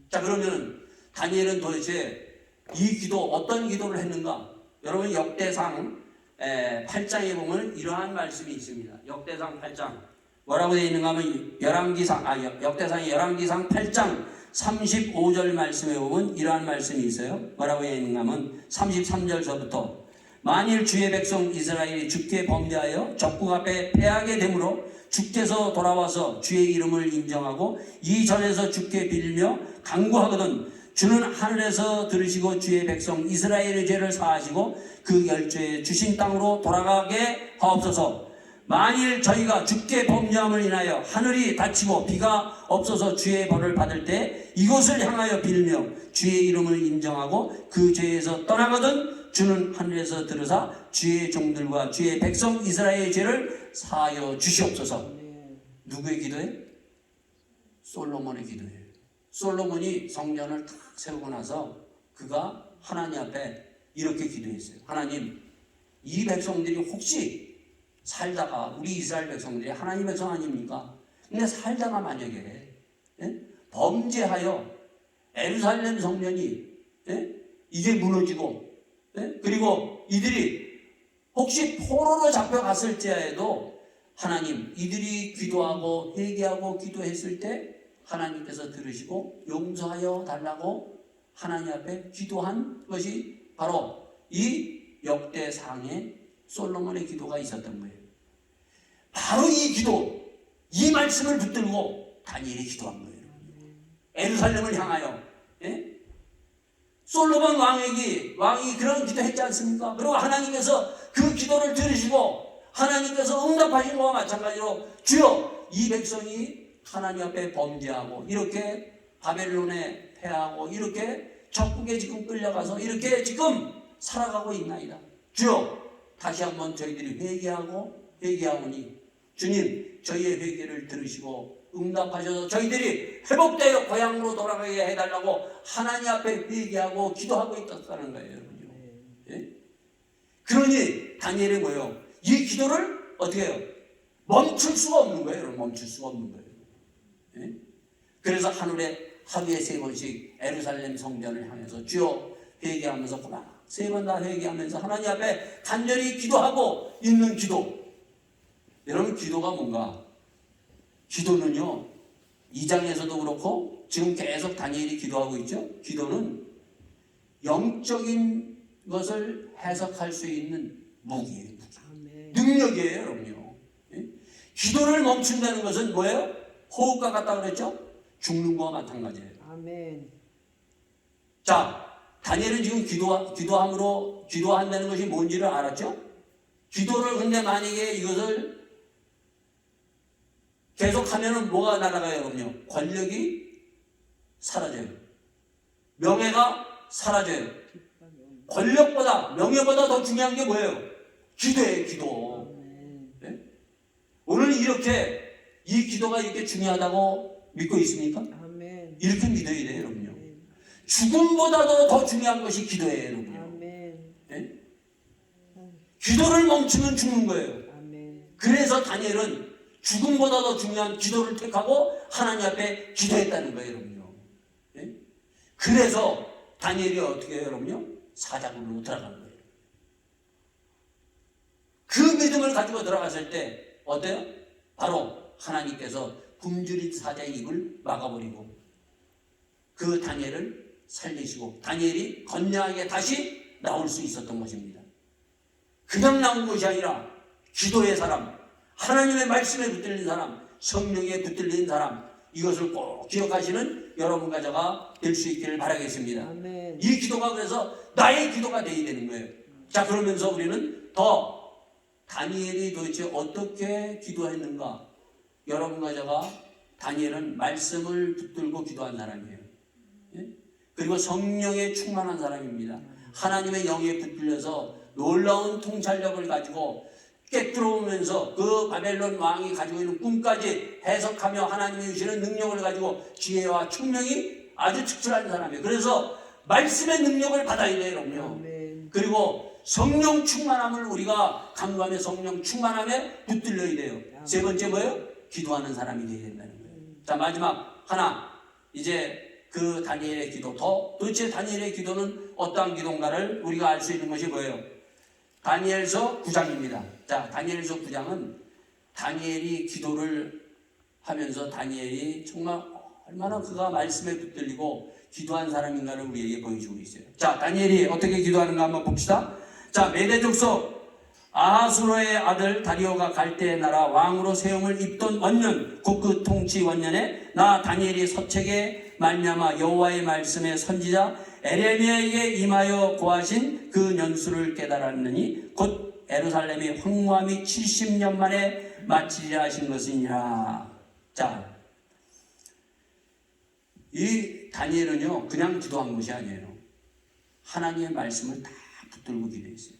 자, 그러면 다니엘은 도대체 이 기도 어떤 기도를 했는가? 여러분 역대상 8장에 보면 이러한 말씀이 있습니다. 역대상 8장 뭐라고 되어 있는가 하면 역대상의 열왕기상 8장 35절 말씀에 보면 이러한 말씀이 있어요. 뭐라고 되어 있는가 하면 33절서부터 만일 주의 백성 이스라엘이 주께 범죄하여 적국 앞에 패하게 되므로 주께서 돌아와서 주의 이름을 인정하고 이 전에서 주께 빌며 간구하거든 주는 하늘에서 들으시고 주의 백성 이스라엘의 죄를 사하시고 그 열조에 주신 땅으로 돌아가게 하옵소서. 만일 저희가 주께 범죄함을 인하여 하늘이 닫히고 비가 없어서 주의 벌을 받을 때 이곳을 향하여 빌며 주의 이름을 인정하고 그 죄에서 떠나거든 주는 하늘에서 들으사 주의 종들과 주의 백성 이스라엘의 죄를 사하여 주시옵소서. 누구의 기도예요? 솔로몬의 기도예요. 솔로몬이 성전을 탁 세우고 나서 그가 하나님 앞에 이렇게 기도했어요. 하나님, 이 백성들이 혹시 살다가, 우리 이스라엘 백성들이 하나님 백성 아닙니까? 근데 살다가 만약에 범죄하여 예루살렘 성전이 이게 무너지고 그리고 이들이 혹시 포로로 잡혀갔을지라도 하나님, 이들이 기도하고 회개하고 기도했을 때 하나님께서 들으시고 용서하여 달라고 하나님 앞에 기도한 것이 바로 이 역대상의 솔로몬의 기도가 있었던 거예요. 바로 이 기도, 이 말씀을 붙들고 다니엘이 기도한 거예요. 예루살렘을 향하여. 솔로몬 왕이 그런 기도했지 않습니까? 그리고 하나님께서 그 기도를 들으시고 하나님께서 응답하신 것과 마찬가지로 주여, 이 백성이 하나님 앞에 범죄하고 이렇게 바벨론에 패하고 이렇게 적국에 지금 끌려가서 이렇게 지금 살아가고 있나이다. 주여, 다시 한번 저희들이 회개하오니 주님, 저희의 회개를 들으시고 응답하셔서 저희들이 회복되어 고향으로 돌아가게 해달라고 하나님 앞에 회개하고 기도하고 있었다는 거예요, 여러분요. 그러니 다니엘이 뭐예요? 이 기도를 어떻게 해요? 멈출 수가 없는 거예요, 여러분. 멈출 수가 없는 거예요. 그래서 하루에 3번씩 예루살렘 성전을 향해서 주여 회개하면서 고막 3번 다 회개하면서 하나님 앞에 간절히 기도하고 있는 기도. 여러분, 기도가 뭔가? 기도는요, 2장에서도 그렇고 지금 계속 다니엘이 기도하고 있죠. 기도는 영적인 것을 해석할 수 있는 무기예요. 능력이에요, 여러분요. 기도를 멈춘다는 것은 뭐예요? 호흡과 같다 그랬죠? 죽는 거와 마찬가지예요. 아멘. 자, 다니엘은 지금 기도한다는 것이 뭔지를 알았죠? 기도를 근데 만약에 이것을 계속하면은 뭐가 날아가요, 여러분요? 권력이 사라져요. 명예가 사라져요. 권력보다, 명예보다 더 중요한 게 뭐예요? 기도예요, 기도. 네? 오늘 이렇게 이 기도가 이렇게 중요하다고 믿고 있습니까? 아멘. 이렇게 믿어야 돼요, 여러분요. 죽음보다도 더 중요한 것이 기도예요, 여러분요. 아멘. 네? 기도를 멈추면 죽는 거예요. 아멘. 그래서 다니엘은 죽음보다 더 중요한 기도를 택하고 하나님 앞에 기도했다는 거예요, 여러분요. 네? 그래서 다니엘이 어떻게 해요, 여러분요? 사자굴로 들어간 거예요. 그 믿음을 가지고 들어갔을 때 어때요? 바로 하나님께서 굶주린 사자의 입을 막아버리고 그 다니엘을 살리시고 다니엘이 건강하게 다시 나올 수 있었던 것입니다. 그냥 나온 것이 아니라 기도의 사람, 하나님의 말씀에 붙들린 사람, 성령에 붙들린 사람, 이것을 꼭 기억하시는 여러분과 저가 될 수 있기를 바라겠습니다. 아멘. 이 기도가 그래서 나의 기도가 되어야 되는 거예요. 자, 그러면서 우리는 더 다니엘이 도대체 어떻게 기도했는가? 여러분과 저가 다니엘은 말씀을 붙들고 기도한 사람이에요. 그리고 성령에 충만한 사람입니다. 하나님의 영에 붙들려서 놀라운 통찰력을 가지고 깨뜨려오면서 그 바벨론 왕이 가지고 있는 꿈까지 해석하며 하나님이 주시는 능력을 가지고 지혜와 총명이 아주 특출한 사람이에요. 그래서 말씀의 능력을 받아야 돼요, 여러분요. 그리고 성령 충만함을 우리가 간구하며 성령 충만함에 붙들려야 돼요. 세 번째 뭐예요? 기도하는 사람이 되어야 된다는 거예요. 자, 마지막 하나, 이제 그 다니엘의 기도, 도대체 다니엘의 기도는 어떠한 기도인가를 우리가 알 수 있는 것이 뭐예요? 다니엘서 9장입니다. 자, 다니엘서 9장은 다니엘이 기도를 하면서 다니엘이 정말 얼마나 그가 말씀에 붙들리고 기도한 사람인가를 우리에게 보여주고 있어요. 자, 다니엘이 어떻게 기도하는가 한번 봅시다. 자, 메대 족속 아하수로의 아들 다리오가 갈대의 나라 왕으로 세움을 입던 원년 곧 그 통치 원년에 나 다니엘이 서책에 말미암아 여호와의 말씀의 선지자 에레미야에게 임하여 고하신 그 연수를 깨달았느니 곧 예루살렘이 황무함이 70년 만에 마치려 하신 것이니라. 자, 이 다니엘은요 그냥 기도한 것이 아니에요. 하나님의 말씀을 다 붙들고 기도했어요.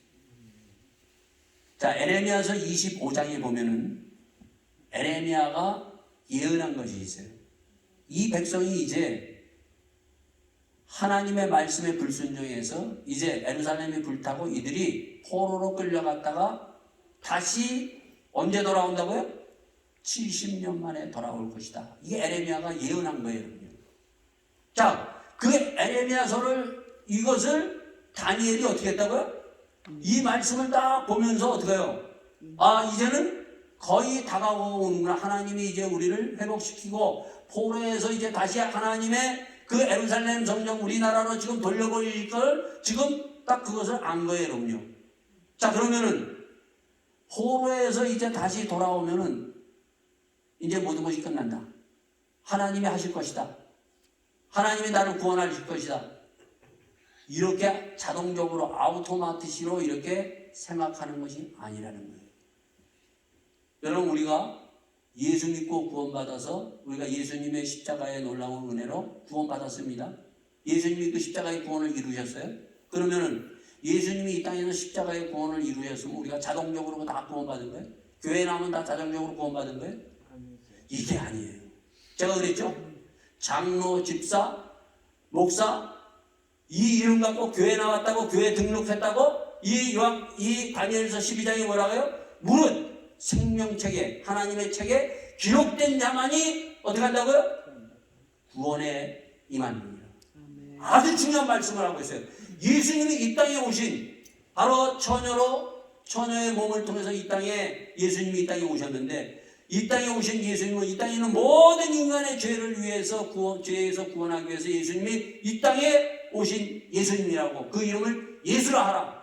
자, 에레미야서 25장에 보면은 에레미야가 예언한 것이 있어요. 이 백성이 이제 하나님의 말씀에 불순종해서 이제 예루살렘이 불타고 이들이 포로로 끌려갔다가 다시 언제 돌아온다고요? 70년 만에 돌아올 것이다. 이게 에레미야가 예언한 거예요. 자, 그 에레미야서를 이것을 다니엘이 어떻게 했다고요? 이 말씀을 딱 보면서 어떻게 해요? 아, 이제는 거의 다가오는구나. 하나님이 이제 우리를 회복시키고 포로에서 이제 다시 하나님의 그 예루살렘 성령 우리나라로 지금 돌려버릴 걸 지금 딱 그것을 안 거예요, 여러분요. 자, 그러면은 포로에서 이제 다시 돌아오면은 이제 모든 것이 끝난다. 하나님이 하실 것이다. 하나님이 나를 구원하실 것이다. 이렇게 자동적으로 아우토마티시로 이렇게 생각하는 것이 아니라는 거예요. 여러분, 우리가 예수 믿고 구원받아서 우리가 예수님의 십자가의 놀라운 은혜로 구원받았습니다. 예수님이 그 십자가의 구원을 이루셨어요. 그러면은 예수님이 이 땅에서 십자가의 구원을 이루셨으면 우리가 자동적으로 다 구원받은 거예요? 교회 나오면 다 자동적으로 구원받은 거예요? 이게 아니에요. 제가 그랬죠? 장로, 집사, 목사 이 이름 갖고 교회 나왔다고 교회 등록했다고 이 다니엘서 12장이 뭐라고요? 무릇 생명책에 하나님의 책에 기록된 자만이 어떻게 한다고요? 구원에 임합니다. 아주 중요한 말씀을 하고 있어요. 예수님이 이 땅에 오신 바로 처녀의 몸을 통해서 이 땅에 예수님이 이 땅에 오셨는데 이 땅에 오신 예수님은 이 땅에 있는 모든 인간의 죄를 위해서 죄에서 구원하기 위해서 예수님이 이 땅에 오신 예수님이라고 그 이름을 예수라 하라.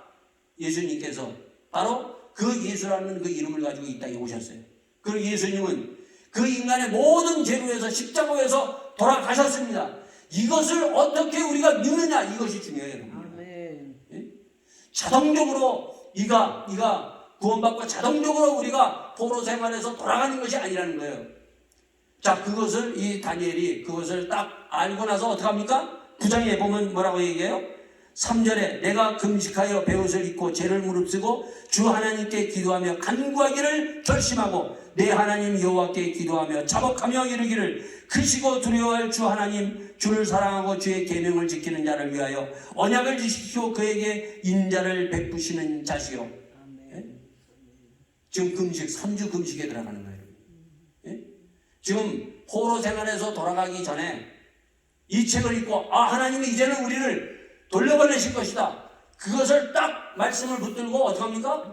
예수님께서 바로 그 예수라는 그 이름을 가지고 이 땅에 오셨어요. 그리고 예수님은 그 인간의 모든 죄로 해서 십자가에서 돌아가셨습니다. 이것을 어떻게 우리가 믿느냐 이것이 중요해요. 아멘. 예? 자동적으로 이가 구원받고 자동적으로 우리가 포로 생활에서 돌아가는 것이 아니라는 거예요. 자, 그것을 이 다니엘이 그것을 딱 알고 나서 어떻게 합니까? 9장에 보면 뭐라고 얘기해요? 3절에 내가 금식하여 베옷을 입고 죄를 무릅쓰고 주 하나님께 기도하며 간구하기를 결심하고 내 하나님 여호와께 기도하며 자복하며 이르기를 크시고 두려워할 주 하나님 주를 사랑하고 주의 계명을 지키는 자를 위하여 언약을 지키시고 그에게 인자를 베푸시는 자시요. 예? 지금 금식 3주 금식에 들어가는 거예요. 예? 지금 포로 생활에서 돌아가기 전에 이 책을 읽고 하나님이 이제는 우리를 돌려보내실 것이다. 그것을 딱 말씀을 붙들고 어떻게 합니까?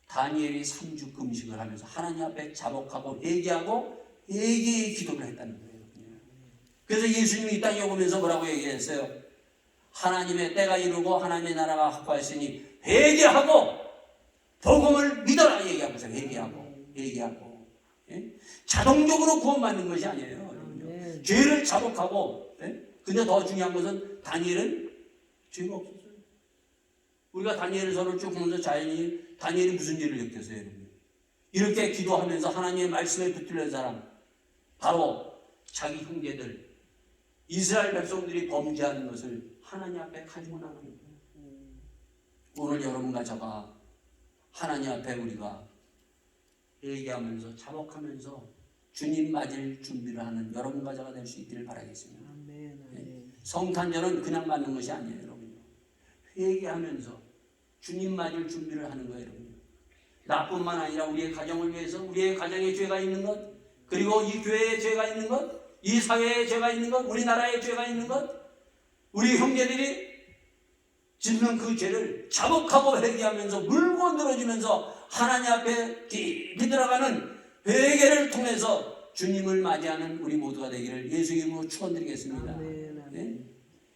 다니엘이 3주 금식을 하면서 하나님 앞에 자복하고 회개하고 회개의 기도를 했다는 거예요. 그래서 예수님이 이 땅에 오면서 뭐라고 얘기했어요? 하나님의 때가 이르고 하나님의 나라가 확고하시니 회개하고 복음을 믿어라 얘기하고 있어요. 회개하고 예? 자동적으로 구원받는 것이 아니에요. 네. 죄를 자복하고 근데 더 중요한 것은 다니엘은 죄가 없었어요. 우리가 다니엘서를 쭉 보면서 자연히 다니엘이 무슨 죄를 졌겠어요, 여러분? 이렇게 기도하면서 하나님의 말씀에 붙들린 사람, 바로 자기 형제들, 이스라엘 백성들이 범죄하는 것을 하나님 앞에 가지고 나가는 거예요. 오늘 여러분과 저가 하나님 앞에 우리가 얘기하면서 자복하면서 주님 맞을 준비를 하는 여러분과 저가 될 수 있기를 바라겠습니다. 성탄절은 그냥 맞는 것이 아니에요, 여러분. 회개하면서 주님 맞을 준비를 하는 거예요, 여러분. 나뿐만 아니라 우리의 가정을 위해서 우리의 가정에 죄가 있는 것, 그리고 이 교회에 죄가 있는 것, 이 사회에 죄가 있는 것, 우리나라에 죄가 있는 것, 우리 형제들이 짓는 그 죄를 자복하고 회개하면서 물고 늘어지면서 하나님 앞에 깊이 들어가는 회개를 통해서 주님을 맞이하는 우리 모두가 되기를 예수 이름으로 축원드리겠습니다. 네?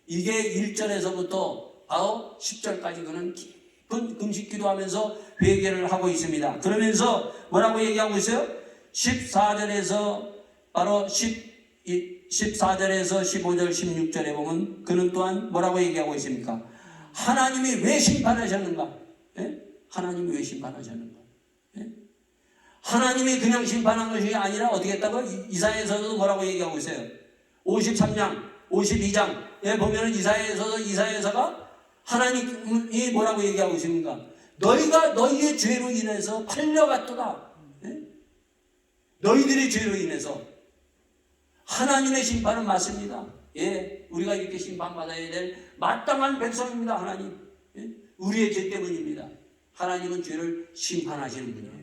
이게 1절에서부터 바로 10절까지 그는 깊은 금식 기도하면서 회개를 하고 있습니다. 그러면서 뭐라고 얘기하고 있어요? 14절에서 바로 14절에서 15절 16절에 보면 그는 또한 뭐라고 얘기하고 있습니까? 하나님이 왜 심판하셨는가? 하나님이 왜 심판하셨는가? 하나님이 그냥 심판한 것이 아니라 어떻게 했다고? 이사야에서도 뭐라고 얘기하고 있어요? 53장, 52장에 보면은 이사야에서가 하나님이 뭐라고 얘기하고 있습니까? 너희가 너희의 죄로 인해서 팔려갔도다. 너희들의 죄로 인해서. 하나님의 심판은 맞습니다. 우리가 이렇게 심판받아야 될 마땅한 백성입니다. 하나님. 우리의 죄 때문입니다. 하나님은 죄를 심판하시는 분이에요.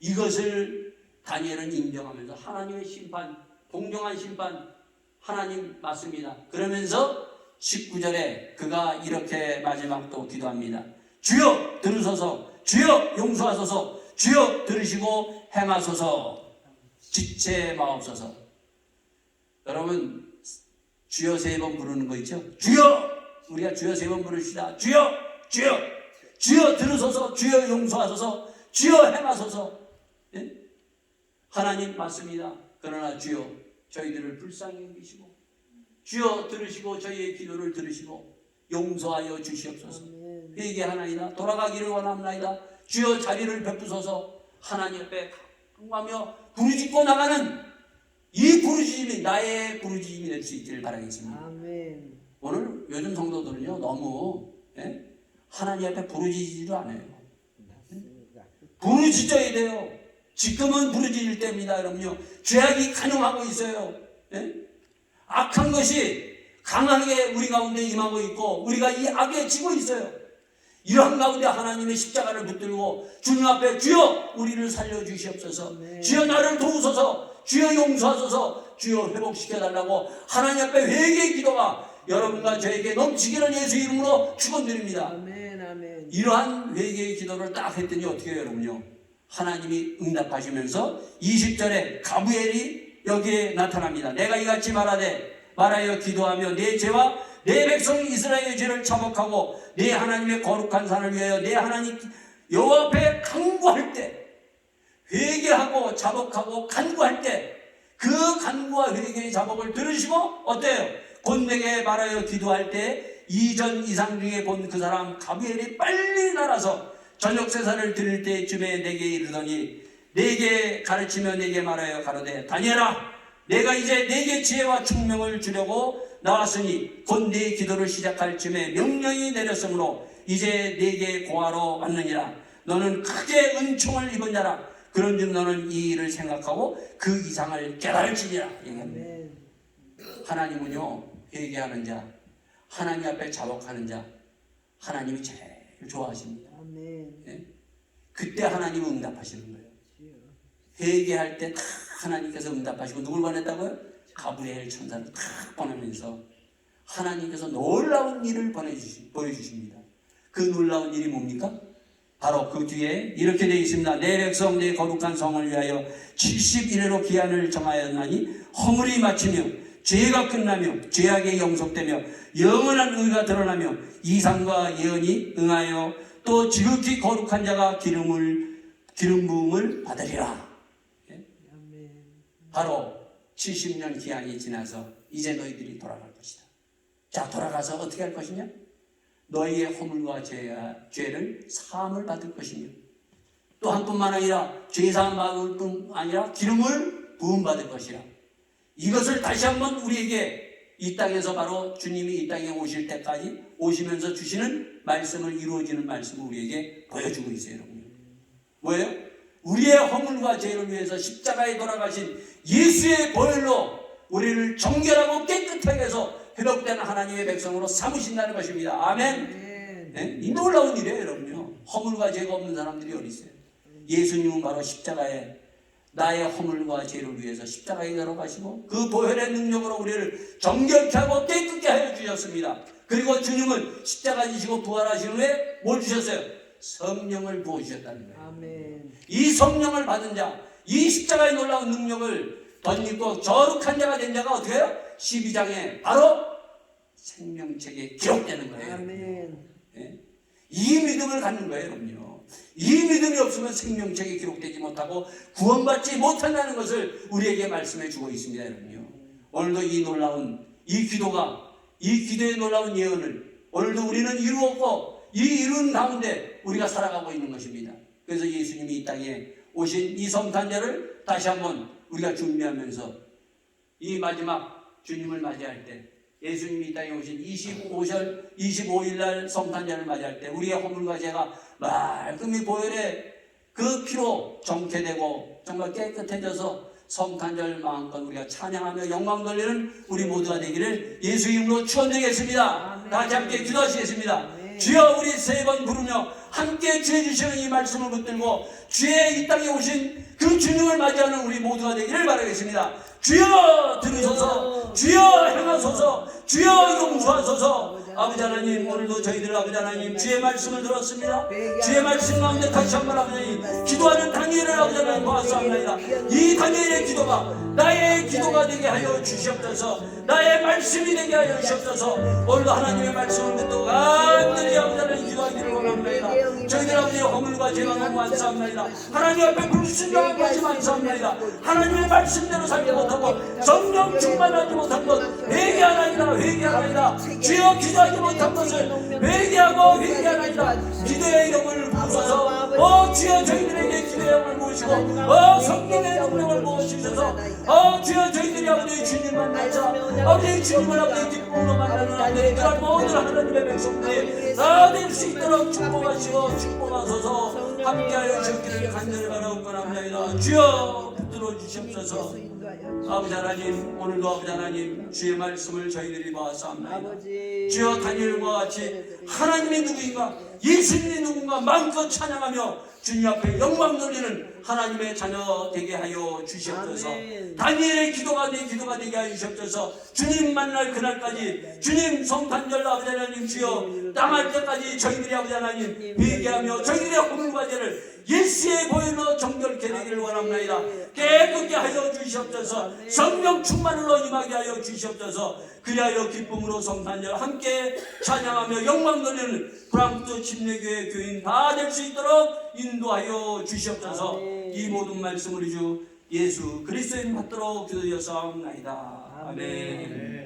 이것을 다니엘은 인정하면서 하나님의 심판, 공정한 심판, 하나님 맞습니다. 그러면서 19절에 그가 이렇게 마지막 또 기도합니다. 주여 들으소서, 주여 용서하소서, 주여 들으시고 행하소서, 지체 마옵소서. 여러분 주여 3번 부르는 거 있죠? 주여! 우리가 주여 3번 부르시다. 주여! 주여! 주여 들으소서, 주여 용서하소서, 주여 행하소서. 하나님 맞습니다. 그러나 주여 저희들을 불쌍히 여기시고 주여 들으시고 저희의 기도를 들으시고 용서하여 주시옵소서. 회개하나이다. 돌아가기를 원합나이다. 주여 자비를 베푸소서. 하나님 앞에 간구하며 부르짖고 나가는 이 부르짖음이 나의 부르짖음이 될 수 있기를 바라겠습니다. 아멘. 오늘 요즘 성도들은요 너무 하나님 앞에 부르짖지를 않아요. 부르짖어야 돼요. 지금은 부르짖을 때입니다. 여러분요. 죄악이 간용하고 있어요. 악한 것이 강하게 우리 가운데 임하고 있고 우리가 이 악에 지고 있어요. 이런 가운데 하나님의 십자가를 붙들고 주님 앞에 주여 우리를 살려주시옵소서. 주여 나를 도우소서. 주여 용서하소서. 주여 회복시켜달라고 하나님 앞에 회개의 기도가 여러분과 저에게 넘치기를 예수 이름으로 축원드립니다. 아멘, 아멘. 이러한 회개의 기도를 딱 했더니 어떻게 해요 여러분요? 하나님이 응답하시면서 20절에 가브엘이 여기에 나타납니다. 내가 이같이 말하여 기도하며 내 죄와 내 백성 이스라엘의 죄를 자복하고 내 하나님의 거룩한 산을 위하여 내 하나님 여호와 앞에 간구할 때 회개하고 자복하고 간구할 때 그 간구와 회개의 자복을 들으시고 어때요? 곧 내게 말하여 기도할 때 이전 이상 중에 본 그 사람 가브엘이 빨리 날아서 저녁 세사를 드릴 때쯤에 내게 이르더니 내게 가르치며 내게 말하여 가로되 다니엘아 내가 이제 내게 지혜와 총명을 주려고 나왔으니 곧 내 기도를 시작할 쯤에 명령이 내렸으므로 이제 내게 고하러 왔느니라. 너는 크게 은총을 입은 자라. 그런즉 너는 이 일을 생각하고 그 이상을 깨달을지니라. 아멘. 하나님은요 회개하는 자, 하나님 앞에 자복하는 자 하나님이 제일 좋아하십니다. 아멘. 그때 하나님은 응답하시는 거예요. 회개할 때 다 하나님께서 응답하시고 누굴 보냈다고요? 가브리엘 천사를 다 보내면서 하나님께서 놀라운 일을 보여주십니다. 그 놀라운 일이 뭡니까? 바로 그 뒤에 이렇게 되어 있습니다. 내 백성 내 거룩한 성을 위하여 70일에로 기한을 정하였나니 허물이 마치며 죄가 끝나며 죄악이 영속되며 영원한 의가 드러나며 이상과 예언이 응하여 또 지극히 거룩한 자가 기름 부음을 받으리라. 바로 70년 기한이 지나서 이제 너희들이 돌아갈 것이다. 자, 돌아가서 어떻게 할 것이냐? 너희의 허물과 죄를 사함을 받을 것이며 또 한뿐만 아니라 죄사함 받을 뿐 아니라 기름을 부음받을 것이라. 이것을 다시 한번 우리에게 이 땅에서 바로 주님이 이 땅에 오실 때까지 오시면서 주시는 말씀을 이루어지는 말씀을 우리에게 보여주고 있어요. 여러분. 뭐예요? 우리의 허물과 죄를 위해서 십자가에 돌아가신 예수의 보혈로 우리를 정결하고 깨끗하게 해서 회복된 하나님의 백성으로 삼으신다는 것입니다. 아멘. 네? 이 놀라운 일이에요. 여러분요. 허물과 죄가 없는 사람들이 어디 있어요? 예수님은 바로 십자가에 나의 허물과 죄를 위해서 십자가에 걸어가시고 그 보혈의 능력으로 우리를 정결케 하고 깨끗게 하여 주셨습니다. 그리고 주님은 십자가 지시고 부활하신 후에 뭘 주셨어요? 성령을 부어주셨다는 거예요. 아멘. 이 성령을 받은 자, 이 십자가의 놀라운 능력을 덧입고 거룩한 자가 된 자가 어떻게 해요? 12장에 바로 생명책에 기록되는 거예요. 아멘. 예? 이 믿음을 갖는 거예요. 여러분요. 이 믿음이 없으면 생명책에 기록되지 못하고 구원받지 못한다는 것을 우리에게 말씀해 주고 있습니다. 여러분요. 오늘도 이 놀라운 이 기도의 놀라운 예언을 오늘도 우리는 이루었고 이 이룬 가운데 우리가 살아가고 있는 것입니다. 그래서 예수님이 이 땅에 오신 이 성탄절을 다시 한번 우리가 준비하면서 이 마지막 주님을 맞이할 때, 예수님이 이 땅에 오신 25일 날 성탄절을 맞이할 때 우리의 허물과 죄가 말끔히 보혈의 그 피로 정케되고 정말 깨끗해져서 성탄절 마음껏 우리가 찬양하며 영광 돌리는 우리 모두가 되기를 예수 이름으로 축원드리겠습니다. 다 같이 함께 기도하시겠습니다. 주여, 우리 세 번 부르며 함께 주의 주시는 이 말씀을 붙들고 주의 이 땅에 오신 그 주님을 맞이하는 우리 모두가 되기를 바라겠습니다. 주여 들으소서, 주여 행하소서, 주여 용서하소서. 아버지 하나님, 오늘도 저희들 아버지 하나님 주의 말씀을 들었습니다. 주의 말씀 가운데 다시 한번 아버지 하나님 기도하는 다니엘을 아버지 하나님 보았사옵나이다. 이 다니엘의 기도가 나의 기도가 되게 하여 주시옵소서. 나의 말씀이 되게 하여 주시옵소서. 오늘도 하나님의 말씀을 듣고 간절히 아버지 하나님 기도하기를 원합니다. 저희들 아버지의 허물과 죄가 너무 많사옵나이다. 하나님 앞에 불순종한 것이 많사옵나이다. 하나님의 말씀대로 살지 못하고 성령 충만하지 못한 것 회개하나이다. 회개하나이다. 주여, 기도하지 못한 것을 회개하고 회개하나이다. 기도의 이름을 부으소서. 주여, 저희들에게 기도의 영을 부으시고 성령의 능력을 부으시소서. 주여, 저희들이 아버지 주님 만나자 아버지 주님을 아버지 기쁨으로 만나는 아버지 그런 모든 하나님의 백성들이 다 될 수 있도록 축복하시고 축복하소서. 함께하여 주시기를 간절히 바라옵나이다. 주여, 붙들어 주시옵소서. 아버지 하나님, 오늘도 아버지 하나님 주의 말씀을 저희들이 보았사옵나이다. 주여, 다니엘과 같이 하나님이 누구인가, 예수님이 누군가 마음껏 찬양하며 주님 앞에 영광 돌리는 하나님의 자녀 되게 하여 주시옵소서. 다니엘의 기도가 내 기도가 되게 하여 주시옵소서. 주님 만날 그날까지, 주님 성탄절 아버지 하나님 주여 땅할 때까지 저희들이 아버지 하나님 회개하며 저희들의 허물과 죄를 예수의 보혈로 정결케 되기를 원합니다. 깨끗게 하여 주시옵소서. 성령 충만으로 임하게 하여 주시옵소서. 그리하여 기쁨으로 성탄절 함께 찬양하며 영광 돌리는 프랑스 침례교회 교인 다 될 수 있도록 인도하여 주시옵소서. 이 모든 말씀을 주 예수 그리스도인 받도록 기도하옵나이다. 아멘.